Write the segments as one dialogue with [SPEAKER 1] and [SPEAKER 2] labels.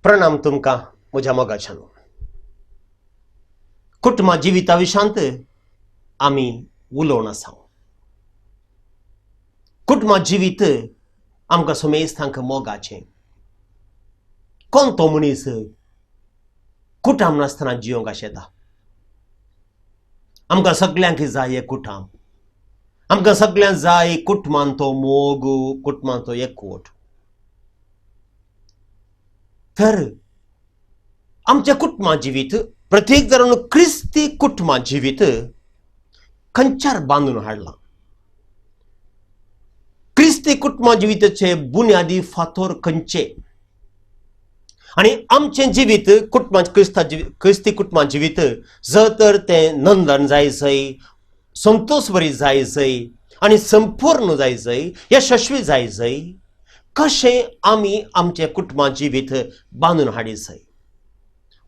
[SPEAKER 1] प्रणाम तुमका म्हज्या मोगाच्यानो. कुटुंबा जिविता विशांत आमी उलोवन आसा. कुटुंबा जिवीत आमकां समेज तांकां मोगाचें. कोण तो मनीस कुटाम नासतना जियोंक आशेता. आमकां सगळ्यांक जाय एक कुटाम. आमकां सगळ्यांक जाय कुटुंबान तो मोग, कुटुंबान तो एकवट. तर आमच्या कुटुंबा जिवीत प्रत्येक जण क्रिस्ती कुटुंबा जिवीत खंयच्यार बांदून हाडला. क्रिस्ती कुटुंबा जिविताचे बुन्यादी फातर खंयचे आणि आमचें जिवीत कुटुंबा क्रिस्ती कुटुंबा जिवीत जर तर तें नंदन जायचंय, संतोषभरी जायचंय आणि संपूर्ण जायचंय, यशस्वी जायचंय, कशें आमी आमचे कुटुंबा जिवीत बांदून हाडीचंय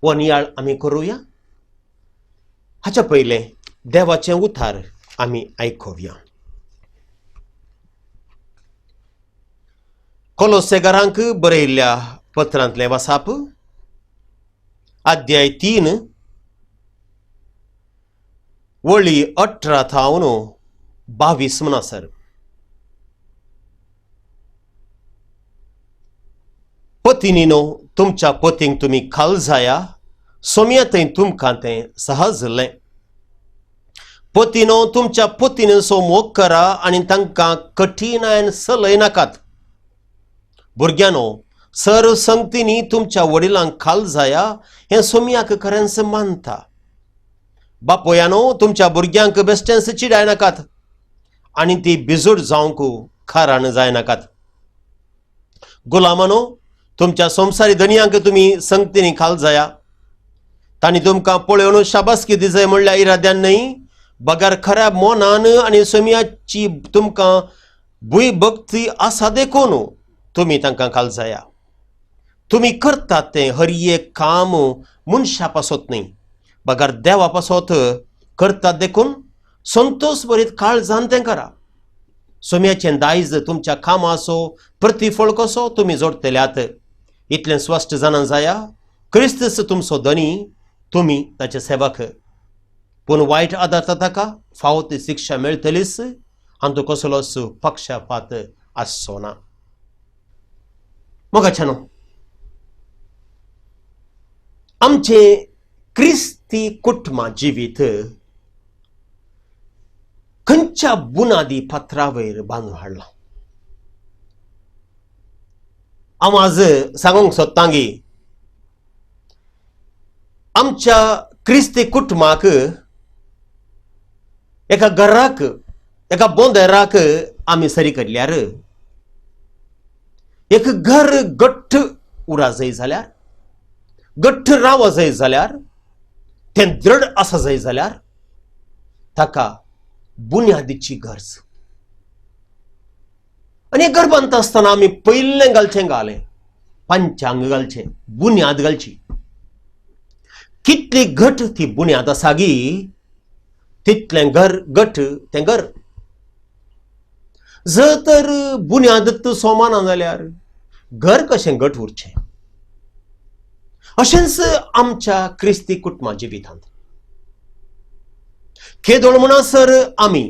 [SPEAKER 1] हो नियाळ आमी करूया. हाच्या पयलें देवाचें उतार आमी आयकुया. कोलोसेकारांक बरयल्ल्या पत्रांतलें वाचप, अध्याय 3 वळी 18 थावन 22 म्हणसर. पत्नीनो, तुमच्या पतींक तुमी खाल जाया, सोम्या थंय तुमकां तें सहज जालें. पतीनो, तुमच्या पतींचो मोग करा आनी तांकां कठीणायन सलय नाकात. भुरग्यानो, सर्व संगतींनी तुमच्या वडिलांक खाल जाया हें सोम्याक खरेंच मानता. बापोयानो, तुमच्या भुरग्यांक बेश्टेंच चिडाय नाकात आनी ती बिजूड जावंक खारान जायनाकात. गुलामानो, तुमच्या संसारी धनियांक तुम्ही संगतीने खाल जाया. तांणी तुमकां पळयोवन शाबासकी दिजय म्हणल्या इराद्यान न्हय, बगार खऱ्या मोनान आनी सोम्याची तुमकां भुयभक्ती आसा देखून तुम्ही तांकां खाल जाया. तुम्ही करतात तें हर एक काम मनशा पासत न्हय, बगार देवा पासत करतात देखून संतोष भरीत काळजान तें करा. सोम्याचें दायज तुमच्या कामाचो प्रतिफळ कसो तुम्ही जोडतल्यात. इतलें स्पश्ट जाणा जाया, क्रिस्तस तुमचो धनी, तुम्ही ताचे सेवक. पूण वायट आदार्थ ताका फावो ती शिक्षा मेळटलीच, आनी तो कसलोच पक्षपात आसचो ना. मोगाच्यानो, आमचे क्रिस्ती कुटुंब जिवीत खंयच्या बुनादी पत्रावयर बांदून हाडला. हांव आज सांगूंक सोदतां की आमच्या क्रिस्ती कुटुंबाक एका घराक, एका बोंदेराक आमी सरी करल्यार एक घर घट्ट उरा जाय जाल्यार, घट्ट रावा जाय जाल्यार, तें दृढ आसा जाय जाल्यार ताका बुन्यादीची गरज. आनी घर बांदता आसतना आमी पयलें घालचें घालें पंचांग घालचें, बुन्याद घालची. कितली घट ती बुन्याद आसा गी, तितलें घर घट तें घर. जर तर बुन्यादत सोमाना जाल्यार घर कशें घट उरचें. अशेंच आमच्या क्रिस्ती कुटुंबा जिवितांत केदोळ म्हणसर आमी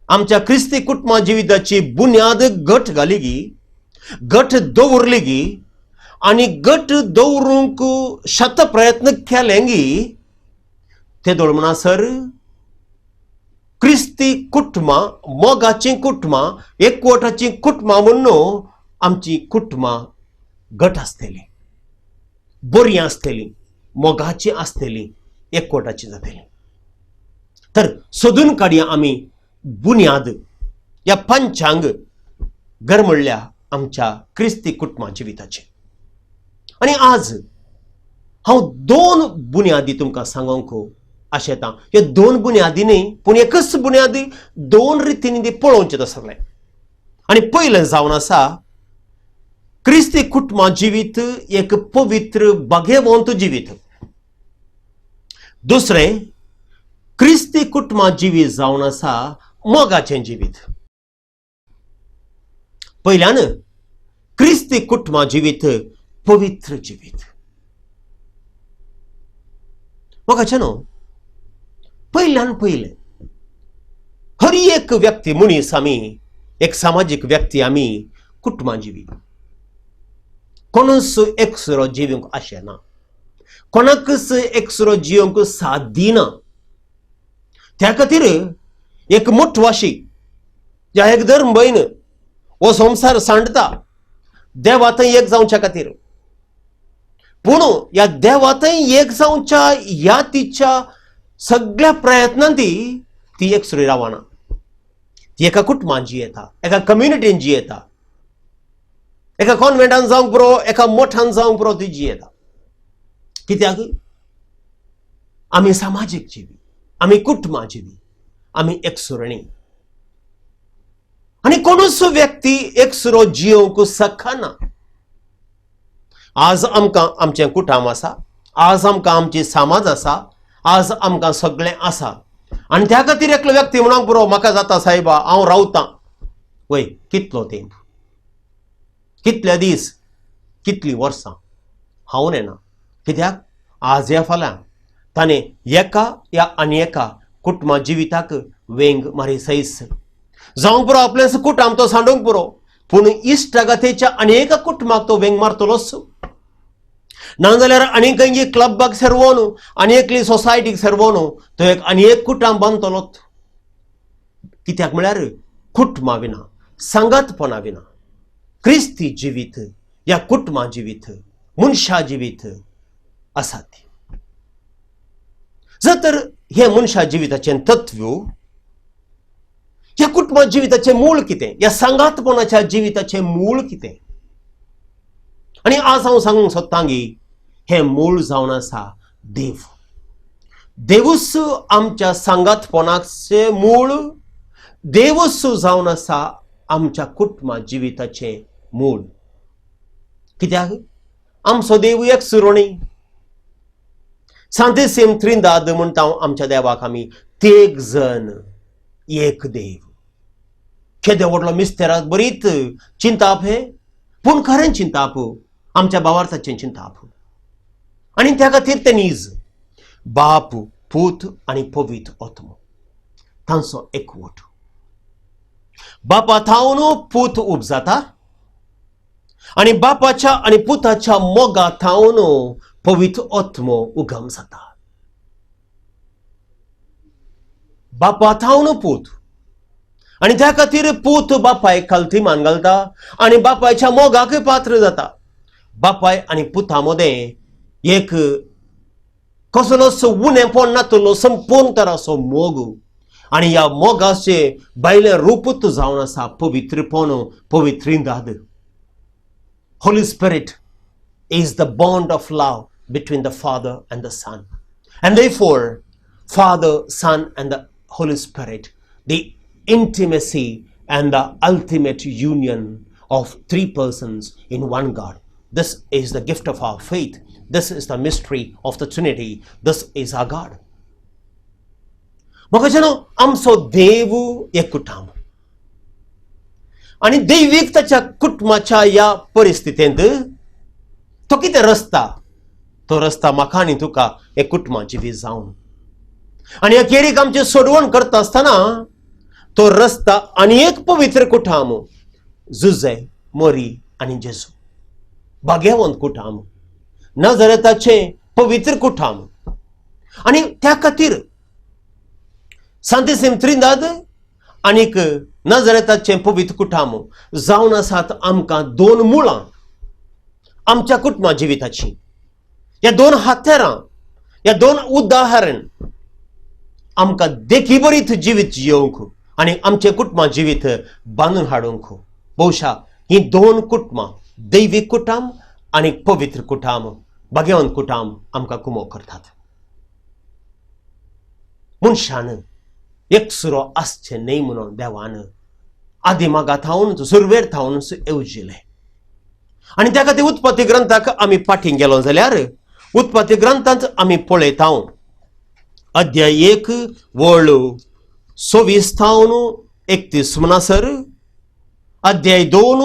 [SPEAKER 1] आमच्या क्रिस्ती कुटुंबा जिविताची बुन्याद घट घाली गी, घट दवरली गी, आनी घट दवरूंक शत प्रयत्न केले गी, तेदोळ म्हणसर क्रिस्ती कुटुंबां, मोगाची कुटुंबां, एकवटाची कुटुंबां म्हणून आमची कुटुंबां घट आसतली, बरी आसतली, मोगाची आसतली, एकवटाची जातली. तर सोदून काडया आमी बुन्याद या पंचांग घर म्हणल्या आमच्या क्रिस्ती कुटुंबा जिविताचे. आनी आज हांव दोन बुन्यादी तुमकां सांगूंक आशेतां. ह्यो दोन बुन्यादी न्ही, पूण एकच बुन्यादी दोन रितींनी ती पळोवचें सगळें. आनी पयलें जावन आसा क्रिस्ती कुटुंबा जिवीत एक पवित्र भाग्यवंत जिवीत. दुसरें क्रिस्ती कुटुंबा जिवीत जावन आसा मोगाचें जिवीत. पयल्यान क्रिस्ती कुटुंबा जिवीत पवित्र जिवीत. मोगाच्यानो, पयल्यान पयलें हर एक व्यक्ती मनीस आमी, एक सामाजीक व्यक्ती आमी कुटुंबा जिवीत. कोणूच एकसुरो जिवंक आशेना, कोणाकच एकसुरो जिवंक साथ दिना. त्या खातीर एक मुठवाशी या एक धर्म बहीण हो संसार सांडता देवातय एक जावच्या खातीर. पूण या देवातय एक जावच्या ह्या तिच्या सगळ्या प्रयत्नांत ती एकसुरी रावना. ती एका कुटुंबान जियेता, एका कम्युनिटीन जियेता, एका कॉन्व्हेंटान जावंक पुरो, एका मोठान जावंक पुरो ती जियेता. कित्याक आमी सामाजीक जिवी, आमी कुटुंबा जिवी, आमी एकसुरणी. आनी कोणूच व्यक्ती एकसुरो जियोंक शकना. आज आमकां आमचें कुटुंब आसा, आज आमकां आमची समाज आसा, आज आमकां सगळें आसा, आनी त्या खातीर एकलो व्यक्ती म्हणूंक पुरो म्हाका जाता सायबा हांव रावतां. वय कितलो तेंप, कितले दीस, कितलीं वर्सां हांव नेना. कित्याक आज या फाल्यां ताणें एका या आनी एका कुटुंबा जिविताक वेंग मारी सैस जावंक पुरो आपलेंच कुटुंब तो सांडूंक पुरो, पूण इश्टगाथेच्या आनी एका कुटुंबाक तो वेंग मारतलोच. नाजाल्यार आनी खंय क्लबाक सेरवोन, आनी एकली सोसायटीक सेरवोन तो एक आनी एक कुटुंब बांदतलोच. कित्याक म्हळ्यार कुटुंबा विना, सांगातपणा विना क्रिस्ती जिवीत या कुटुंबा जिवीत, मनशा जिवीत असाध्य. जर तर हे मनशा जिविताचें तत्व त्या कुटुंब जिविताचे मूळ कितें, या सांगातपणाच्या जिविताचे मूळ कितें. आणि आज हांव सांगूंक सोदतां की हे मूळ जावन आसा देव. देवूच आमच्या सांगातपणाचे मूळ, देवूच जावन आसा आमच्या कुटुंब जिविताचे मूळ. कित्याक आमचो देव एक सुरोणी. सांतेसेम त्रिंदाद म्हणटा आमच्या देवाक आमी तेग जण एक देव. केदे व्हडलो मिस्तेराक बरीच चिंताप हे, पूण खरें चिंताप आमच्या भावार्थाचें चिंताप. आनी त्या खातीर ते नीज बाप, पूत आनी पवित्र आत्मो तांचो एकवट. बापा थावन पूत उपजाता आनी बापाच्या आनी पुताच्या मोगा थावन पवित्र आत्मो उगम जाता. बापा थावन पूत आनी त्या खातीर पूत बापायक खालतीमान घालता आनी बापायच्या मोगाक पात्र जाता. बापाय आनी पुता मदें एक कसलोच उणेपण नातलो संपूर्ण तराचो मोग. आनी ह्या मोगाचे बायलें रूपच जावन आसा पवित्रपण, पवित्रिंदाद. Holy Spirit is the bond of love between the Father and the Son. And therefore, Father, Son and the Holy Spirit, the intimacy and the ultimate union of three persons in one God. This is the gift of our faith. This is the mystery of the Trinity. This is our God. मगजनो आमचो देव एकूटाम. आणि दैविकताच्या कुटुंबाच्या या परिस्थितींत तो कितें रस्ता, तो रस्ता म्हाका आनी तुका एक कुटुंबाची वीज जावन. आनी अखेरीक आमचे सोडवण करता आसतना तो रस्ता आनी एक पवित्र कुटाम, जुझे, मोरी आनी जेजू. भाग्यवंत कुटाम, नाझारेताचे पवित्र कुटाम. आनी त्या खातीर सांतेसेम त्रिंदाद आनीक नाझारेताचे पवित्र कुटाम जावन आसात आमकां दोन मुळां आमच्या कुटुंबा जिविताची. ह्या दोन हात्यारां, ह्या दोन उदाहरण आमकां देखीबरीत जिवीत जियोवंक आनी आमचे कुटुंबा जिवीत बांदून हाडूंक. भोवशा ही दोन कुटुंबां, दैवीक कुटाम आनी पवित्र कुटाम, भाग्यवंत कुटाम आमकां कुमो करतात. मनशान एकसुरो आसचे न्ही म्हणून देवान आदिमागा थावन सुरवेर थावन येवजिले. आनी त्या खातीर उत्पत्ती ग्रंथाक आमी फाटीं गेलो जाल्यार उत्पत्ती ग्रंथांत आमी पळयता अध्याय 1 वळ 26 थावन 31 म्हणसर, अध्याय 2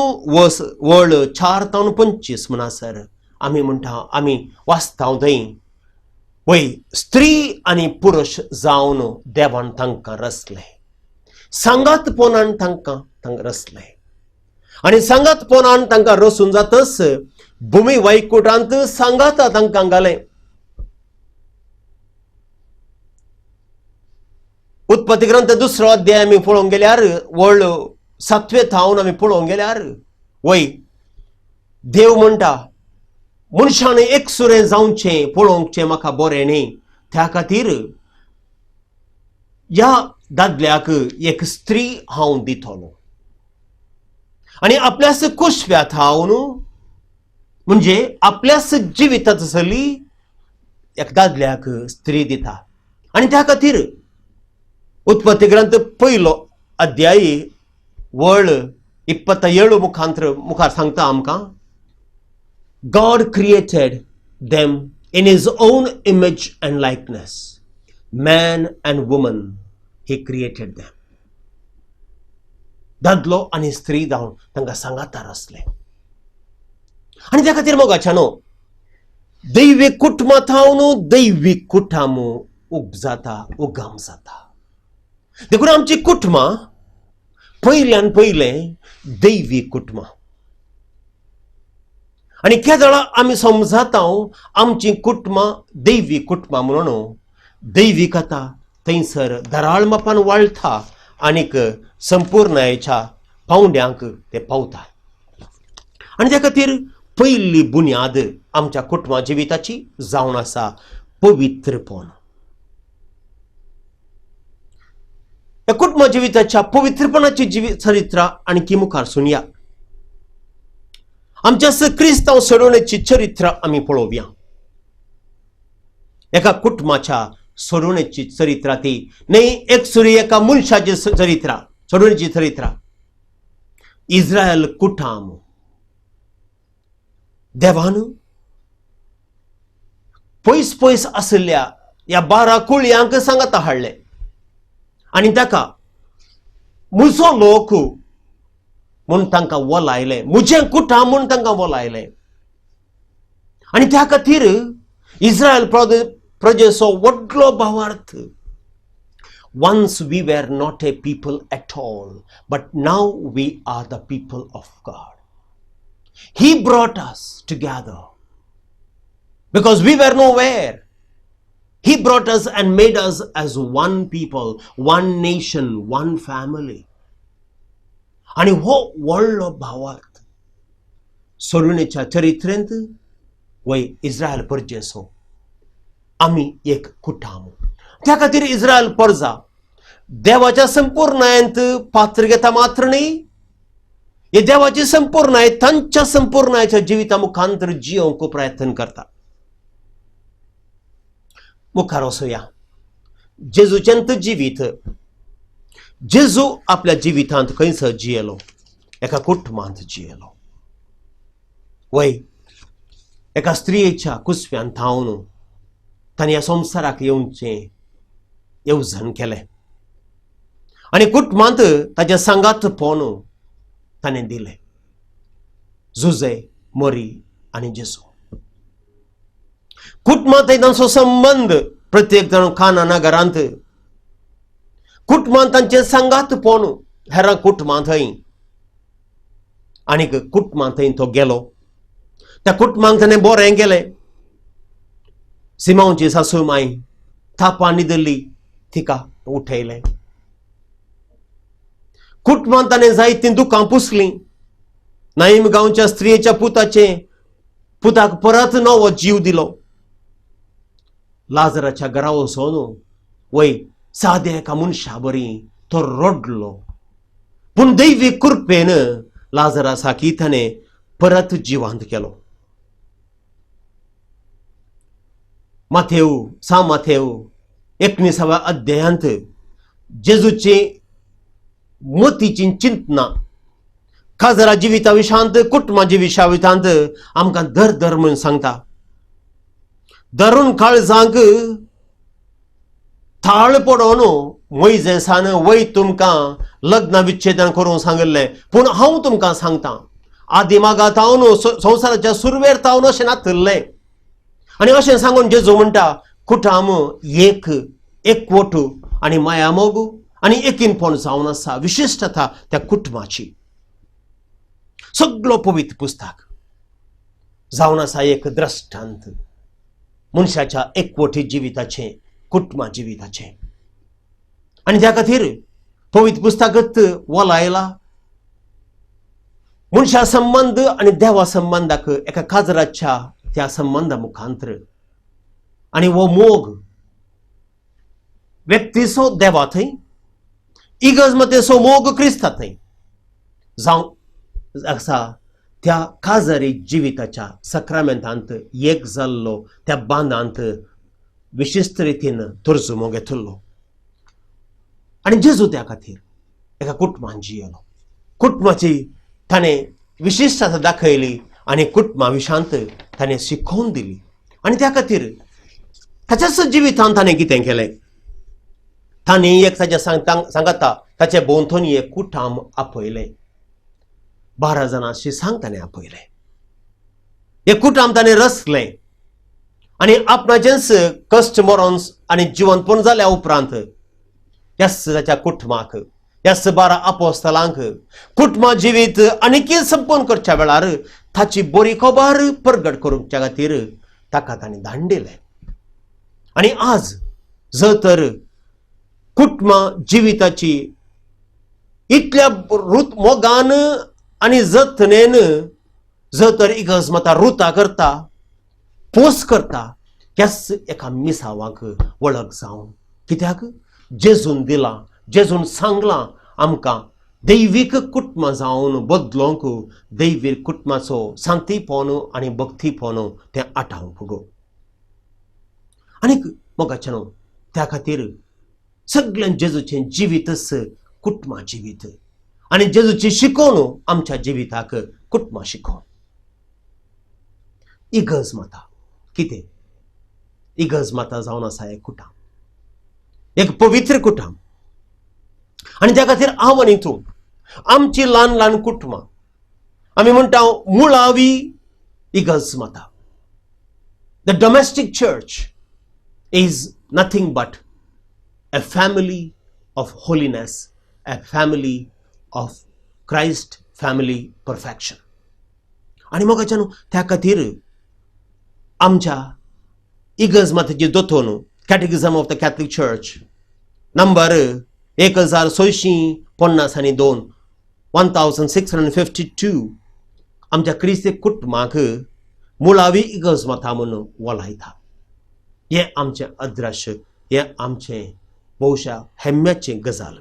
[SPEAKER 1] वळ 4 थावन 25 म्हणसर आमी म्हणटा, आमी वाचता थंय, वय स्त्री आनी पुरुष जावन देवान तांकां रचले, सांगातपणान तांकां रचले. आनी सांगातपणान तांकां रचून जातच भुमी वैकुंठांत सांगाता तांकां घालें. उत्पत्ती ग्रंथ 2 अध्याय आमी पळोवंक गेल्यार वळ 7 थावन आमी पळोवंक गेल्यार वय देव म्हणटा, मनशान एकसुरें जावचें पळोवंकचें म्हाका बरें न्ही, त्या खातीर ह्या दादल्याक एक स्त्री हांव दितलो. आनी आपल्याच कुशव्या थावन, म्हणजे आपल्याच जिवितांत चली एक दादल्याक स्त्री दिता. आनी त्या खातीर उत्पत्ती ग्रंथ 1 अध्याय वळ 27 मुखार सांगता आमकां, God created them in his own image and likeness. Man and woman he created them. दादलो आनी स्त्री जावन तांकां सांगाता रचले. आनी त्या खातीर मोगाच्यानो दैवीक कुटुंबा थावन दैवीक कुटाम उगम जाता. देखून आमची कुटुंबां पयल्यान पयलें दैवीक कुटुंबां. आनी केदळा आमी समजता आमची कुटुंबां दैवीक कुटुंबां म्हणून दैविकता थंयसर धराळ मापान वाळटा आनीक संपूर्णतेच्या पावंड्यांक ते पावता. आनी त्या खातीर पयली बुन्याद आमच्या कुटुंबा जिविताची जावन आसा पवित्रपण. या कुटुंब जिविताच्या पवित्रपणाची चरित्र आणखी मुखार सुनया. आमच्या क्रिस्तांव सोडवण्याची चरित्र आम्ही पळोवया. एका कुटुंबाच्या सोडवण्याची चरित्रा ती नाही एक सुरी एका मनशाची चरित्रा सोडवण्याची चरित्रा. इस्रायल कुटुंब देवान पयस पयस असलेल्या या 12 कुळयांक सांगता हाडले आणि ताका म्हजो लोक म्हणून तांकां वलायले, म्हजें कुटुंब म्हणून तांकां वलायले. आणि त्या खातीर इस्रायल प्रजेचो व्हडलो भावार्थ. Once we were not a people at all, but now we are the people of God. He brought us together because we were nowhere. He brought us and made us as one people, one nation, one family. आणि हो व्हडलो भावार्थ सोडवणेच्या चरित्रेंत वय Israel परजेचो आम्ही एक कुटुंब. त्या खातीर इस्रायल परजा देवाच्या संपूर्णायेंत पात्र घेता मात्र नाही, हे देवाची संपूर्णाय तांच्या संपूर्णायच्या जिविता मुखांतर जियोंक प्रयत्न करता. मुखार वसोया. जेजूचेंत जिवीत. जेजू आपल्या जिवितांत खंयसर जियेलो, एका कुटुंबांत जियेलो. वय एका स्त्रियेच्या कुसव्यान थावन ताणें ह्या संवसाराक येवचें येवजण केलें आणि कुटुंबांत ताच्या सांगात पोवन ताणें दिलें. जुजे, मरी आणि जेजू. कुटुंबांत तांचो संबंध प्रत्येक जण खाना घरांत कुटुंबांत तांचे सांगात पोवन हेरां कुटुंबांत थंय आनीक कुटुंबांत थंय तो गेलो. त्या कुटुंबांक ताणें बरें केलें. सिमांवची सासू माय थापा न्हिदली तिका उठयलें. कुटुंबांत ताणें जायतीं दुखां पुसलीं. नाईम गांवच्या स्त्रियेच्या पुताक परत नवो जीव दिलो. लाजराच्या घरा वचून वय साद्या एका मनशा बरी तो रडलो, पूण दैवी कृपेन लाजरासाकी ताणें परत जिवंत केलो. माथेव 19व्या अध्यायांत जेजूची मतीची चिंतना खाजरा जिविता विशांत कुटुंबाच्या विशावितांत आमकां धर म्हणून सांगता. धरून काळजांक थाळ पडोवन मोइजेसान वय तुमकां लग्न विच्छेदन करूंक सांगिल्लें, पूण हांव तुमकां सांगता आदिमागात हांव संवसाराच्या सुरवेर तावन अशें नातल्लें. आणि अशें सांगून जेजू म्हणटा कुटुंब एकवट आणि मायामोग आणि एकीनपण जावन आसा. विशिश्टता त्या कुटुंबाची. सगळो पवित्र पुस्तक जावन आसा एक दृश्टांत मनशाच्या एकवटी जिविताचे, कुटुंबा जिविताचे. आणि त्या खातीर पवित्र पुस्तकात वलायला मनशा संबंध आणि देवा संबंधाक एका खाजराच्या त्या संबंधा मुखांतर आणि वो मोग व्यक्तीचो देवा थंय, इगज मतेचो मोग क्रिस्ता थंय जावं आसा. त्या खाजरी जिविताच्या सक्रामेंतांत एक जाल्लो त्या बांदांत विशिश्ट रितीन तुरजुमो घेतलो. आणि जेजू त्या खातीर एका कुटुंबान जियेलो. कुटुंबाची ताणें विशिश्टता दाखयली आणि कुटुंबा विशांत ताणें शिकोवन दिली. आणि त्या खातीर ताच्याच जिवितांत ताणें कितें केलें, ताणें एक ताच्या सांगता ताचे भोंवतणी एक कुटुंब आपयलें. 12 जाणांची सांग ताणें आपयलें. एक कुटुंब ताणें रचलें आणि आपणाचेंच कश्ट मरोन आनी जिवंतपण जाल्या उपरांत ह्याच ताच्या कुटुंबाक, ह्याच 12 आपोस्तलांक कुटुंबा जिवीत आनीक संपन्न करच्या वेळार ताची बरी खबर प्रगट करूंच्या खातीर ताका ताणें धाडलें. आणि आज जर तर कुटुंबा जिविताची इतल्या मोगान आणि जतनेन जर तर इगज मता रुता करता, पोस करता, ह्याच एका मिसावाक वळख जावन कित्याक जेजून दिला जेजून सांगलां आमकां दैवीक कुटुंब जावन बदलोंक दैवीक कुटुंबाचो शांतीपण आनी भक्तीपण तें आटावंक गो. आनीक मोगाचेनो त्या खातीर सगळ्यां जेजूचें जिवीतच कुटुंबा जिवीत आनी जेजूची शिकोवन आमच्या जिविताक कुटुंबा शिकोवन. इगर्ज माता कितें? इगर्ज माता जावन आसा एक कुटुंब, एक पवित्र कुटुंब. आनी त्या खातीर हांव आनी तूं आमची ल्हान ल्हान कुटुंबां आमी म्हणटा मुळावी इगर्ज माता. The domestic church is nothing but a family of holiness, a family of Christ family perfection. आणि मग त्या खातीर आमच्या इगर्ज मातेची दोतोन catechism of the Catholic church number 1652 1652 आमच्या क्रिस्ती कुटुंबाक मुळावी इगर्ज माता म्हणून वळायता. हे आमचें अदृश्य, हे आमचें बहुशा हेम्याचें गजाल.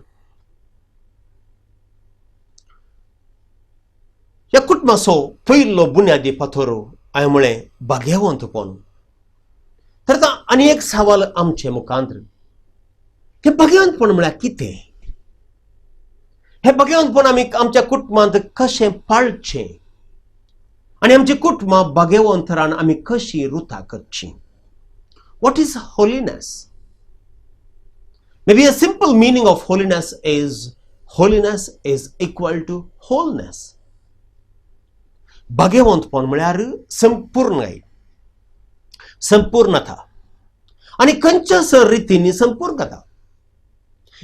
[SPEAKER 1] ह्या कुटुंबाचो पयलो बुन्यादी पथर हांवें म्हळें भाग्यवंतपण. तर आनी एक सवाल आमचे मुखांतर, हे भाग्यवंतपण म्हळ्यार कितें? हे भाग्यवंतपण आमी आमच्या कुटुंबांत कशें पाळचें आनी आमची कुटुंबां भाग्यवंतरान आमी कशी रुतां करची? What is holiness? Maybe a simple meaning of holiness is equal to wholeness. भाग्यवंतपण म्हळ्यार संपूर्णय, संपूर्णता आनी खंयच्याच रितींनी संपूर्णता.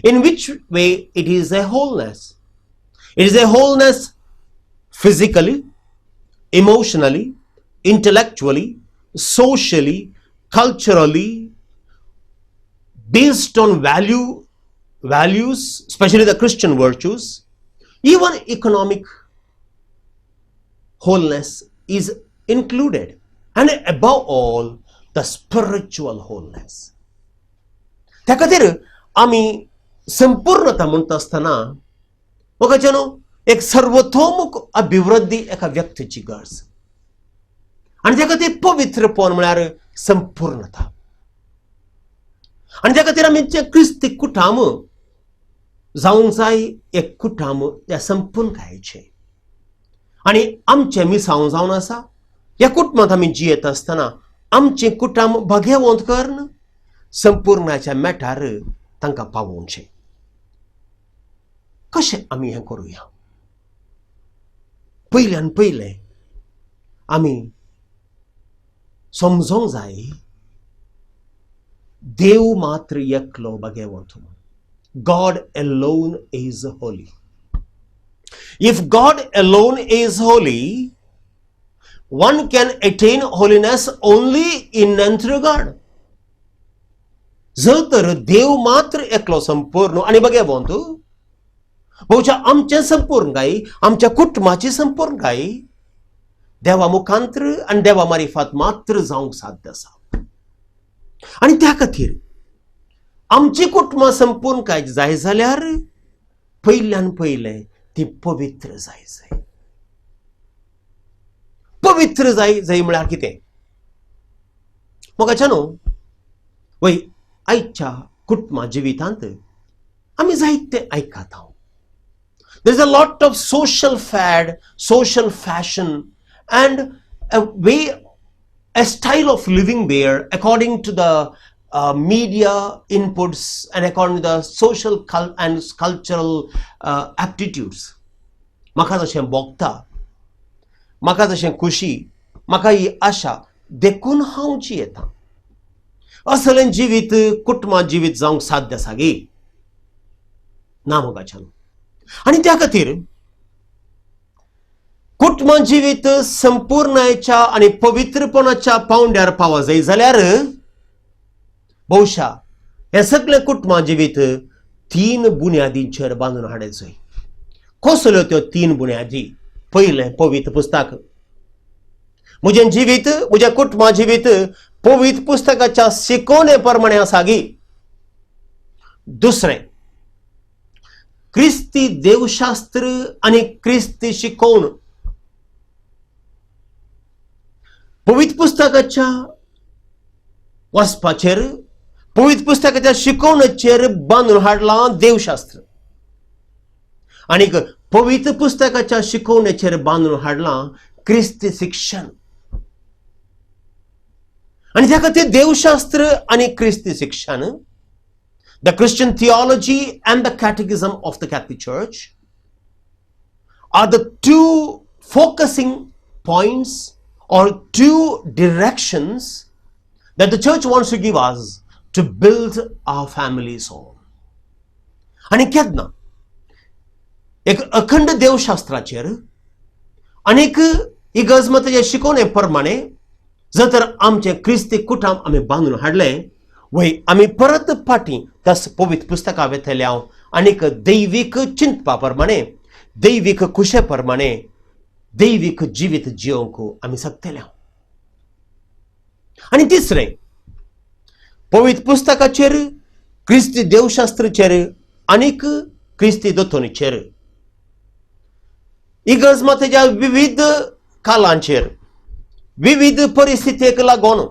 [SPEAKER 1] In which way it is a wholeness? It is a wholeness physically, emotionally, intellectually, socially, culturally, based on values, especially the Christian virtues. Even economic wholeness is included, and above all the spiritual wholeness. त्या खातीर आमी संपूर्णता म्हणटा आसतना मोगाचेनो एक सर्वतोमुख अभिवृद्धी एका व्यक्तीची गरज. आनी त्या खातीर पवित्रपण म्हळ्यार संपूर्णता. आनी त्या खातीर आमी क्रिस्ती कुटुंब जावंक जाय एक कुटुंब त्या संपूर्णतायेचें. आनी आमचें मिसांव जावन आसा ह्या कुटुंबांत आमी जियेत आसतना आमचें कुटुंब भाग्यवंत करून संपूर्णाच्या मेटार तांकां पावोवचें. कशें आमी हें करुया? पयल्यान पयलें आमी समजोंक जाय देव मात्र एकलो भाग्यवंत. God alone is holy. If God alone is holy, one can attain holiness only in and through God. जर तर देव मात्र एकलो संपूर्ण आणि भाग्यवंत, बहुशा आमचे संपूर्णकाय, आमच्या कुटुंबाची संपूर्णकाय देवा मुखांतर आणि देवा मार्फत मात्र जावंक साध्य आसा. आणि त्या खातीर आमची कुटुंबां संपूर्णकाय जाय जाल्यार पयल्यान पयलें ती पवित्र जाय जाय. पवित्र जाय जाय म्हळ्यार कितें? मोगाचेनो वय आयच्या कुटुंबा जिवितांत आमी जायते आयकतात. There is a lot of social fad, social fashion, and a style of living there according to the media inputs and according to the social and cultural aptitudes. म्हाका जशें भोगता, म्हाका जशें खुशी, म्हाका ही आशा देखून हांव जियेतां. असलें जिवीत कुटुंबा जिवीत जावंक साध्य आसा गे ना मोगाच्यान. आणि त्या खातीर कुटुंब जिवीत संपूर्णतेच्या आणि पवित्रपणाच्या पावंड्यार पावो जाय जाल्यार बहुशा हे सगळें कुटुंब जिवीत 3 बुन्यादींचेर बांदून हाडले जाय. कसल्यो त्यो 3 बुन्यादी? पयलें पवित्र पुस्तक. म्हजें जिवीत, म्हज्या कुटुंबा जिवीत पवित्र पुस्तकाच्या शिकवणे प्रमाणे आसा गी. दुसरें ख्रिस्ती देवशास्त्र आणि ख्रिस्ती शिकवण पवित्र पुस्तकाच्या वाचपाचेर पवित्र पुस्तकाच्या शिकवणेचेर बांदून हाडला देवशास्त्र आणि पवित्र पुस्तकाच्या शिकवणेचेर बांदून हाडला ख्रिस्ती शिक्षण आणि त्या खातीर देवशास्त्र आणि ख्रिस्ती शिक्षण the Christian theology and the catechism of the Catholic Church are the two focusing points or two directions that the church wants to give us to build our families on. आणि केदना एक अखंड देवशास्त्राचेर अनेक इगर्जमताचे शिकवणे प्रमाणे जर तर आमचे ख्रिस्ती कुटुंब आम्ही बांधून हाडले वय आम्ही परत फाटी तस पवित्र पुस्तका वेतल्या अनेक दैविक चिंतपा प्रमाणे दैविक कुशे प्रमाणे दैविक जीवित जिवंक आम्ही सकतल्या आणि तिसरे पवित्र पुस्तकाचेर ख्रिस्ती देवशास्त्रचेर अनेक ख्रिस्ती दोतोनीचेर इगर्जमताच्या विविध कालांचेर विविध परिस्थितीक लागून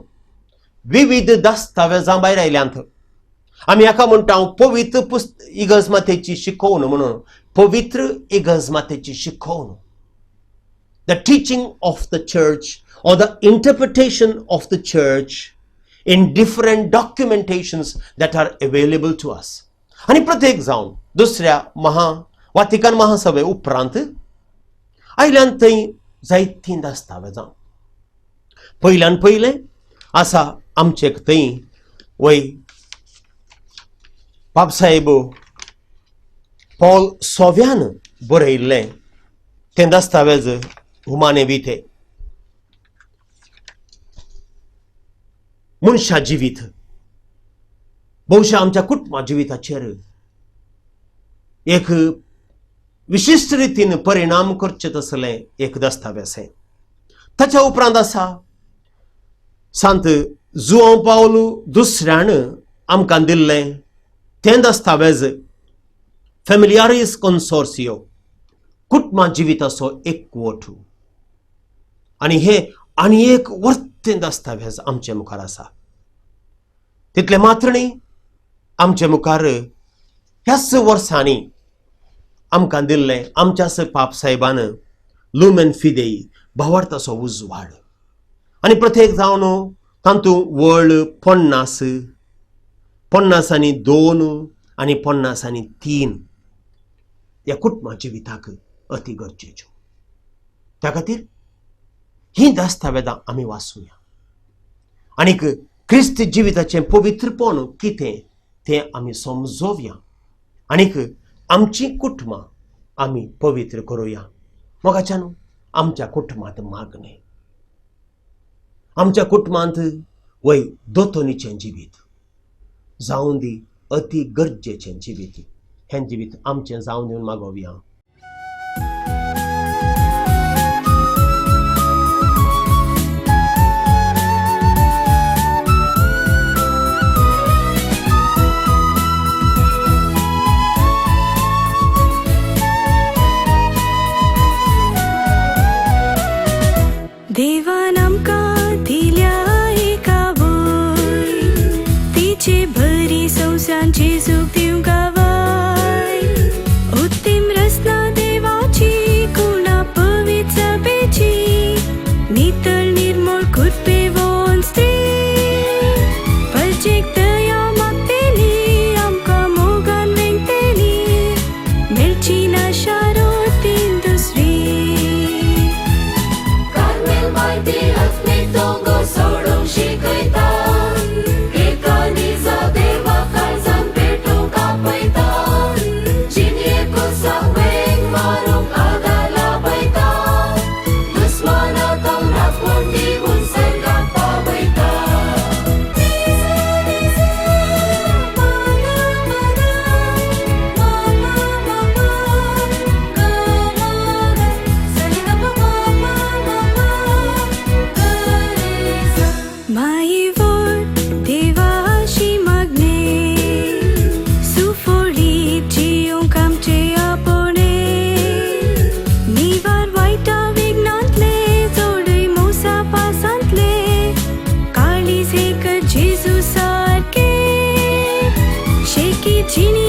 [SPEAKER 1] विविध दस्तावेजां भायर आयल्यांत आमी हाका म्हणटा पवित्र इगर्जमतेची शिकवण म्हणून पवित्र इगर्जमतेची शिकवण the teaching of the church or the interpretation of the church in different documentations that are available to us. आणि प्रत्येक जावन दुसऱ्या वातिकन महासभे उपरांत आयल्यान थंय जायतीं दस्तावेजां पयल्यान पयलें आसा आमचे थंय वय बाबसाहेब पॉल सोव्यान बरयल्लें तें दस्तावेज हुमाने विथे मनशा जिवीत बहुशा आमच्या कुटुंबा जिविताचेर एक विशिष्ट रितीन परिणाम करचे तसलें एक दस्तावेज आहे ताच्या उपरांत आसा संत जुआंव पावलो दुसऱ्यान आमकां दिल्लें तें दस्तावेज फॅमिलियारिस कन्सोर्सियो कुटुंबा जिविताचो एकवट आनी हे आनी एक वर्तें दस्तावेज आमचे मुखार आसा तितले मात्र न्ही आमचे मुखार ह्याच वर्सांनी आमकां दिल्लें आमच्याच पाप साहेबान लुमेन फिदेई भावार्थाचो उजवाड आनी प्रत्येक जावन तातूंत व्हड 50 आनी 3 ह्या कुटुंबा जिविताक अति गरजेच्यो त्या खातीर ही दस्तावेजां आमी वाचुया आनीक ख्रिस्त जिविताचें पवित्रपण कितें तें आमी समजोवया आनीक आमची कुटुंबां आमी पवित्र करुया मोगाच्यान आमच्या कुटुंबांत मागणें आमच्या कुटुंबांत वय दोतोनीचें जिवीत जावं दी अति गरजेचें जिवीत हें जिवीत आमचें जावं दिवन मागोवया
[SPEAKER 2] देवान आमकां दिल्या एका वय तिचे भरी संवसारांची सूख दिवंक गावाय उत्तीम रस्त्यार शेकी जिणी